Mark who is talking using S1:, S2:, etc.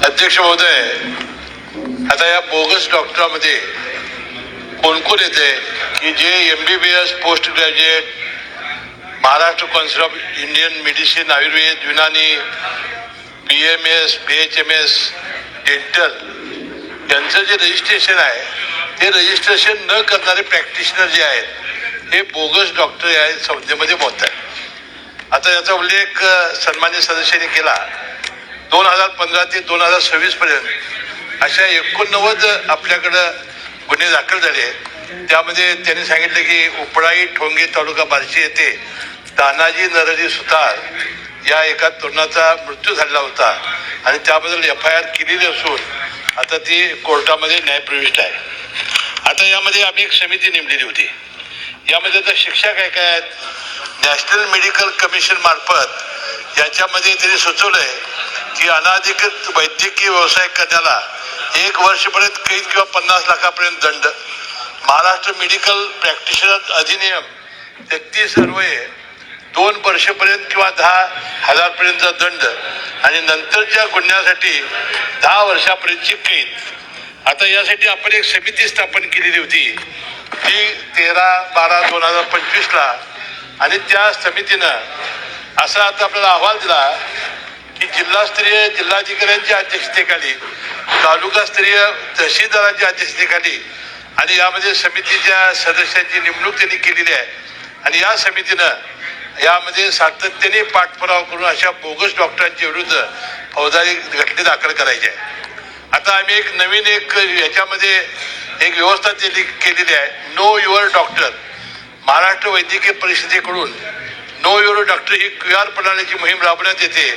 S1: अध्यक्ष महोदय, आता या बोगस डॉक्टरांमध्ये कोण कोण येते की जे MBBS post graduate, Maharashtra council of Indian medicine, Ayurveda, Unani, BMS, BHMS, dental यांचं जे रजिस्ट्रेशन आहे ते रजिस्ट्रेशन न करणारे प्रॅक्टिशनर जे आहेत हे बोगस डॉक्टर या संस्थेमध्ये बोलत आहेत. आता याचा उल्लेख सन्मान्य सदस्यांनी केला. 2015 ते 2026 पर्यंत अशा 89 आपल्याकडं गुन्हे दाखल झाले. त्यामध्ये त्यांनी सांगितलं की उपळाई ठोंगे तालुका बार्शी येथे तानाजी नरहरी सुतार या एका तरुणाचा मृत्यू झालेला होता आणि त्याबद्दल FIR केलेली असून आता ती कोर्टामध्ये न्यायप्रविष्ट आहे. आता यामध्ये आम्ही एक समिती नेमलेली होती. यामध्ये आता शिक्षा काय काय आहेत. नॅशनल मेडिकल कमिशन मार्फत याच्यामध्ये त्यांनी सुचवलंय की अनाधिकृत वैद्यकीय व्यवसाय करण्याला 1 वर्षपर्यंत कैद किंवा 50 लाखापर्यंत दंड. महाराष्ट्र मेडिकल प्रॅक्टिशनर अधिनियम 33 अन्वये 2 वर्षपर्यंत किंवा 10,000 पर्यंतचा दंड आणि नंतरच्या गुन्ह्यासाठी 10 वर्षापर्यंतची कैद. आता यासाठी आपण एक समिती स्थापन केलेली होती ती 13/12/2025 ला आणि त्या समितीनं असा आता आपल्याला अहवाल दिला की जिल्हास्तरीय जिल्हाधिकाऱ्यांच्या अध्यक्षतेखाली, तालुकास्तरीय तहसीलदारांच्या अध्यक्षतेखाली आणि यामध्ये समितीच्या सदस्यांची नेमणूक त्यांनी केलेली आहे आणि या समितीनं यामध्ये सातत्याने पाठपुरावा करून अशा बोगस डॉक्टरांच्या विरुद्ध फौजदारी खटले दाखल करायचे आहे. आता आम्ही एक नवीन याच्यामध्ये एक व्यवस्था केलेली आहे. No your doctor. महाराष्ट्र वैद्यकीय परिषदेकडून नो युअर डॉक्टर ही QR प्रणालीची मोहीम राबवण्यात येते.